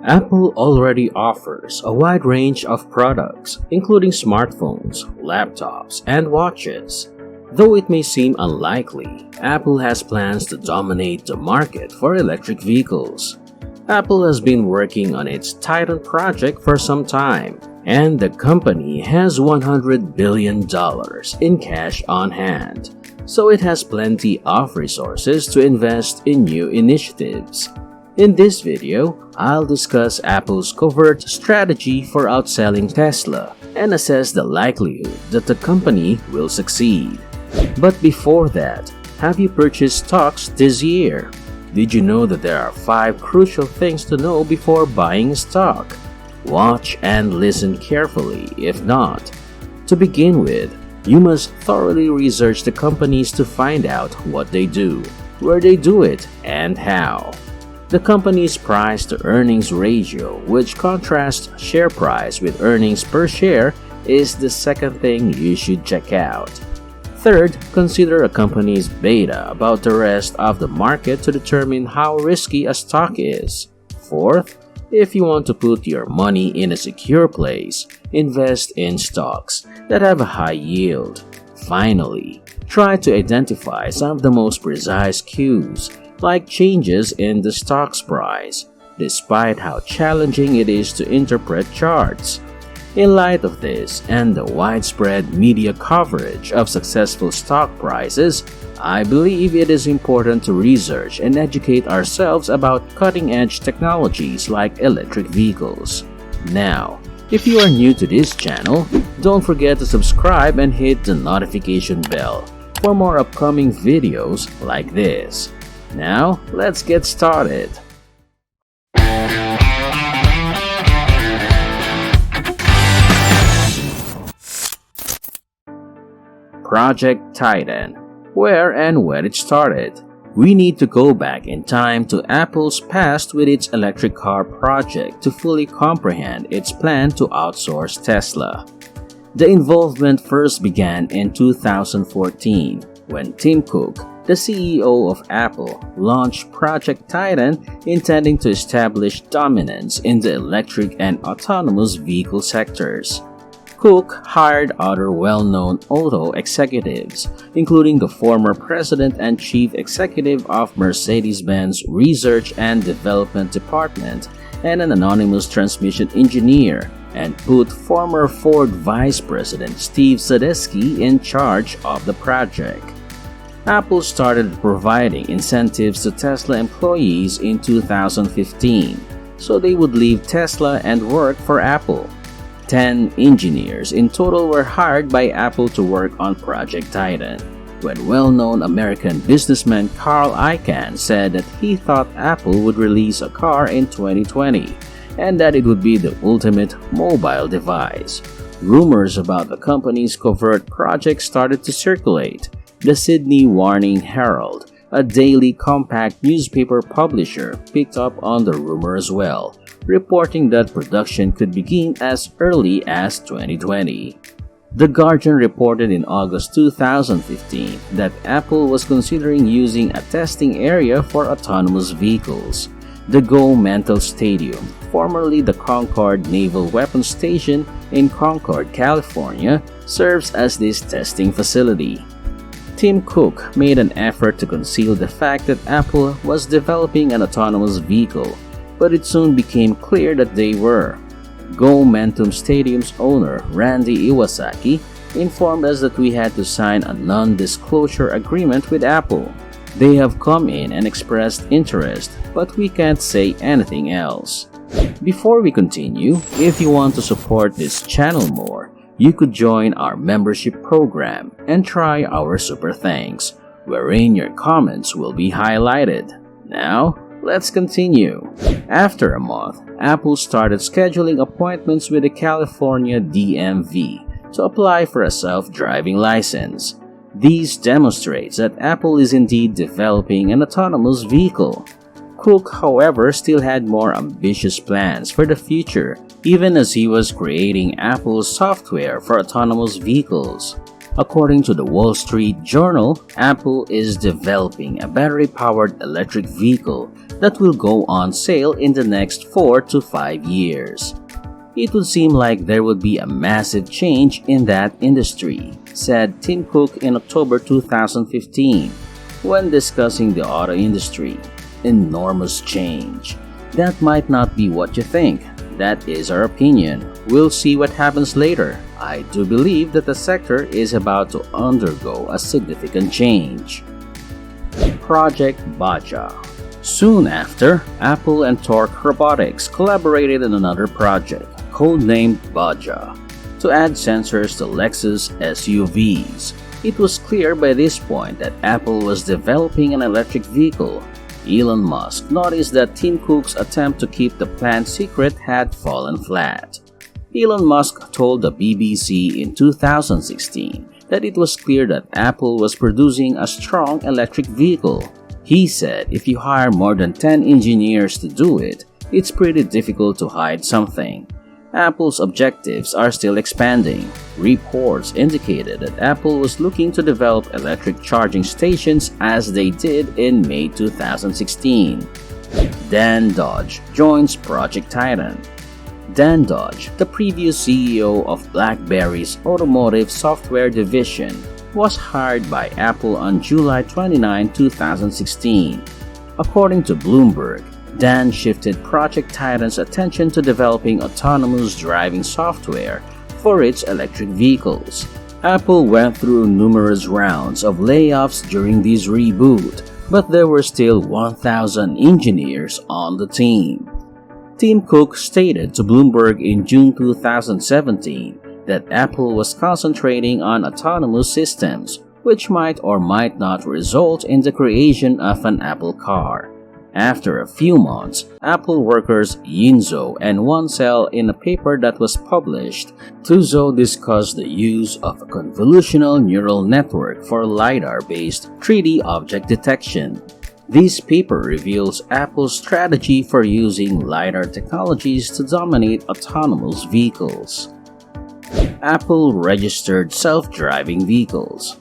Apple already offers a wide range of products, including smartphones, laptops, and watches. Though it may seem unlikely, Apple has plans to dominate the market for electric vehicles. Apple has been working on its Titan project for some time, and the company has $100 billion in cash on hand, so it has plenty of resources to invest in new initiatives. In this video, I'll discuss Apple's covert strategy for outselling Tesla and assess the likelihood that the company will succeed. But before that, have you purchased stocks this year? Did you know that there are 5 crucial things to know before buying stock? Watch and listen carefully if not. To begin with, you must thoroughly research the companies to find out what they do, where they do it, and how. The company's price-to-earnings ratio, which contrasts share price with earnings per share, is the second thing you should check out. Third, consider a company's beta about the rest of the market to determine how risky a stock is. Fourth, if you want to put your money in a secure place, invest in stocks that have a high yield. Finally, try to identify some of the most precise cues, like changes in the stock's price, despite how challenging it is to interpret charts. In light of this and the widespread media coverage of successful stock prices, I believe it is important to research and educate ourselves about cutting-edge technologies like electric vehicles. Now, if you are new to this channel, don't forget to subscribe and hit the notification bell for more upcoming videos like this. Now, let's get started. Project Titan. Where and when it started? We need to go back in time to Apple's past with its electric car project to fully comprehend its plan to outsource Tesla. The involvement first began in 2014 when Tim Cook, the CEO of Apple, launched Project Titan, intending to establish dominance in the electric and autonomous vehicle sectors. Cook hired other well-known auto executives, including the former president and chief executive of Mercedes-Benz Research and Development Department and an anonymous transmission engineer, and put former Ford Vice President Steve Sadesky in charge of the project. Apple started providing incentives to Tesla employees in 2015, so they would leave Tesla and work for Apple. 10 engineers in total were hired by Apple to work on Project Titan, when well-known American businessman Carl Icahn said that he thought Apple would release a car in 2020, and that it would be the ultimate mobile device. Rumors about the company's covert project started to circulate. The Sydney Morning Herald, a daily compact newspaper publisher, picked up on the rumor as well, reporting that production could begin as early as 2020. The Guardian reported in August 2015 that Apple was considering using a testing area for autonomous vehicles. The Go Mental Stadium, formerly the Concord Naval Weapons Station in Concord, California, serves as this testing facility. Tim Cook made an effort to conceal the fact that Apple was developing an autonomous vehicle, but it soon became clear that they were. Go Mentum Stadium's owner, Randy Iwasaki, informed us that we had to sign a non-disclosure agreement with Apple. They have come in and expressed interest, but we can't say anything else. Before we continue, if you want to support this channel more, you could join our membership program and try our Super Thanks, wherein your comments will be highlighted. Now, let's continue. After a month, Apple started scheduling appointments with the California DMV to apply for a self-driving license. These demonstrates that Apple is indeed developing an autonomous vehicle. Cook, however, still had more ambitious plans for the future, even as he was creating Apple's software for autonomous vehicles. According to the Wall Street Journal, Apple is developing a battery-powered electric vehicle that will go on sale in the next 4 to 5 years. It would seem like there would be a massive change in that industry, said Tim Cook in October 2015 when discussing the auto industry. Enormous change. That might not be what you think. That is our opinion. We'll see what happens later. I do believe that the sector is about to undergo a significant change. Project Baja. Soon after, Apple and Torque Robotics collaborated on another project, codenamed Baja, to add sensors to Lexus SUVs. It was clear by this point that Apple was developing an electric vehicle. Elon Musk noticed that Tim Cook's attempt to keep the plan secret had fallen flat. Elon Musk told the BBC in 2016 that it was clear that Apple was producing a strong electric vehicle. He said if you hire more than 10 engineers to do it, it's pretty difficult to hide something. Apple's objectives are still expanding. Reports indicated that Apple was looking to develop electric charging stations as they did in May 2016. Dan Dodge joins Project Titan. Dan Dodge, the previous CEO of BlackBerry's automotive software division, was hired by Apple on July 29, 2016. According to Bloomberg, Dan shifted Project Titan's attention to developing autonomous driving software for its electric vehicles. Apple went through numerous rounds of layoffs during this reboot, but there were still 1,000 engineers on the team. Tim Cook stated to Bloomberg in June 2017 that Apple was concentrating on autonomous systems, which might or might not result in the creation of an Apple car. After a few months, Apple workers Yinzhou and Outsell in a paper that was published, Zhou discussed the use of a convolutional neural network for LiDAR-based 3D object detection. This paper reveals Apple's strategy for using LiDAR technologies to dominate autonomous vehicles. Apple registered self-driving vehicles.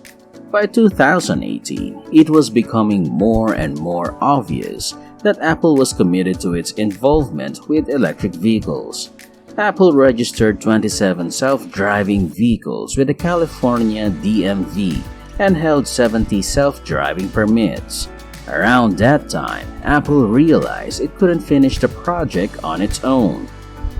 By 2018, it was becoming more and more obvious that Apple was committed to its involvement with electric vehicles. Apple registered 27 self-driving vehicles with the California DMV and held 70 self-driving permits. Around that time, Apple realized it couldn't finish the project on its own.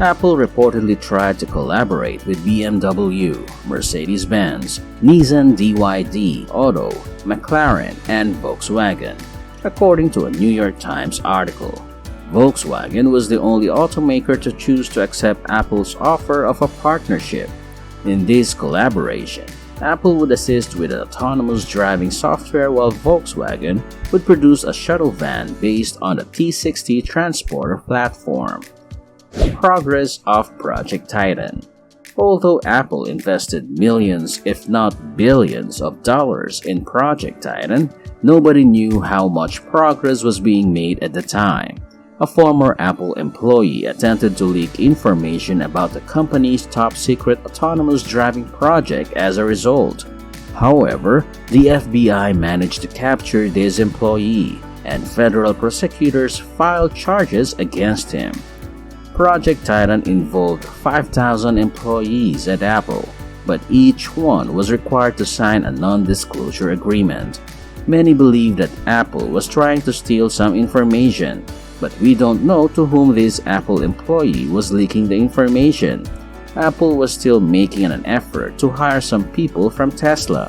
Apple reportedly tried to collaborate with BMW, Mercedes-Benz, Nissan DYD Auto, McLaren, and Volkswagen. According to a New York Times article, Volkswagen was the only automaker to choose to accept Apple's offer of a partnership. In this collaboration, Apple would assist with autonomous driving software while Volkswagen would produce a shuttle van based on the T60 transporter platform. Progress of Project Titan. Although Apple invested millions if not billions of dollars in Project Titan, nobody knew how much progress was being made at the time. A former Apple employee attempted to leak information about the company's top-secret autonomous driving project as a result. However, the FBI managed to capture this employee, and federal prosecutors filed charges against him. Project Titan involved 5,000 employees at Apple, but each one was required to sign a non-disclosure agreement. Many believe that Apple was trying to steal some information, but we don't know to whom this Apple employee was leaking the information. Apple was still making an effort to hire some people from Tesla.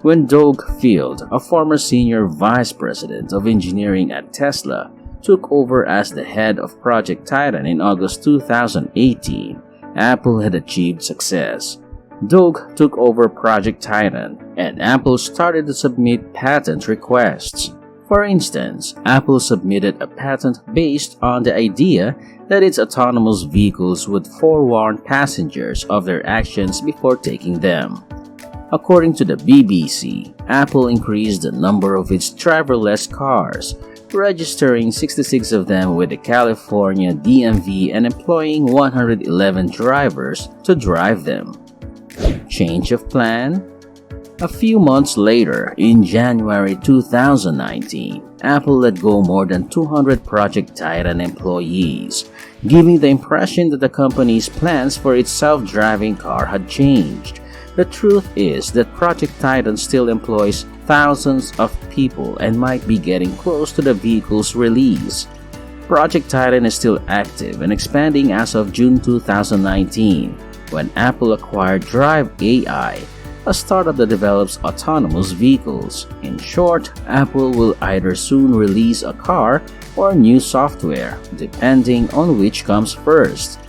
When Doug Field, a former senior vice president of engineering at Tesla, took over as the head of Project Titan in August 2018, Apple had achieved success. Doug took over Project Titan, and Apple started to submit patent requests. For instance, Apple submitted a patent based on the idea that its autonomous vehicles would forewarn passengers of their actions before taking them. According to the BBC, Apple increased the number of its driverless cars, registering 66 of them with the California DMV and employing 111 drivers to drive them. Change of plan? A few months later, in January 2019, Apple let go more than 200 Project Titan employees, giving the impression that the company's plans for its self-driving car had changed. The truth is that Project Titan still employs thousands of people and might be getting close to the vehicle's release. Project Titan is still active and expanding as of June 2019, when Apple acquired Drive AI, a startup that develops autonomous vehicles. In short, Apple will either soon release a car or new software, depending on which comes first.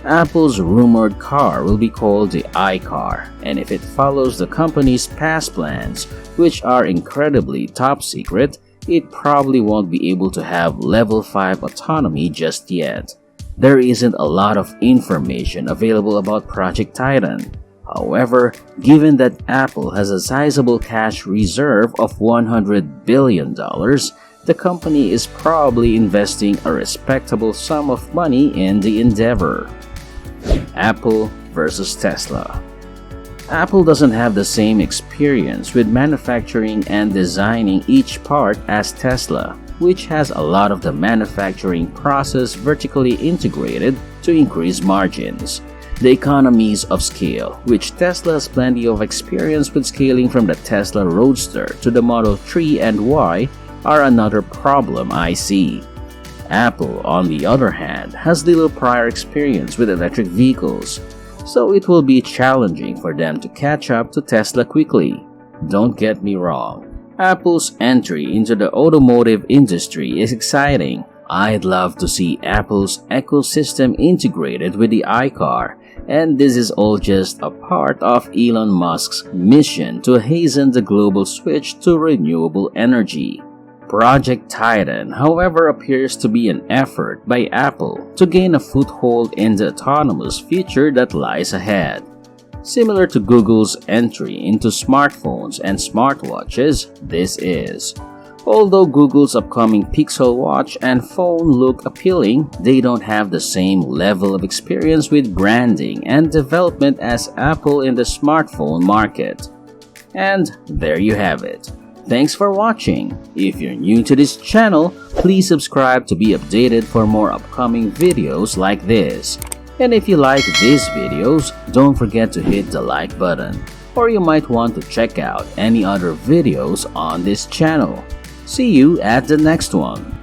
Apple's rumored car will be called the iCar, and if it follows the company's past plans, which are incredibly top secret, it probably won't be able to have level 5 autonomy just yet. There isn't a lot of information available about Project Titan. However, given that Apple has a sizable cash reserve of $100 billion, the company is probably investing a respectable sum of money in the endeavor. Apple versus Tesla. Apple doesn't have the same experience with manufacturing and designing each part as Tesla, which has a lot of the manufacturing process vertically integrated to increase margins. The economies of scale, which Tesla has plenty of experience with scaling from the Tesla Roadster to the Model 3 and Y, are another problem I see. Apple, on the other hand, has little prior experience with electric vehicles, so it will be challenging for them to catch up to Tesla quickly. Don't get me wrong, Apple's entry into the automotive industry is exciting. I'd love to see Apple's ecosystem integrated with the iCar, and this is all just a part of Elon Musk's mission to hasten the global switch to renewable energy. Project Titan, however, appears to be an effort by Apple to gain a foothold in the autonomous future that lies ahead. Similar to Google's entry into smartphones and smartwatches, this is. Although Google's upcoming Pixel Watch and phone look appealing, they don't have the same level of experience with branding and development as Apple in the smartphone market. And there you have it. Thanks for watching. If you're new to this channel, please subscribe to be updated for more upcoming videos like this. And if you like these videos, don't forget to hit the like button, or you might want to check out any other videos on this channel. See you at the next one.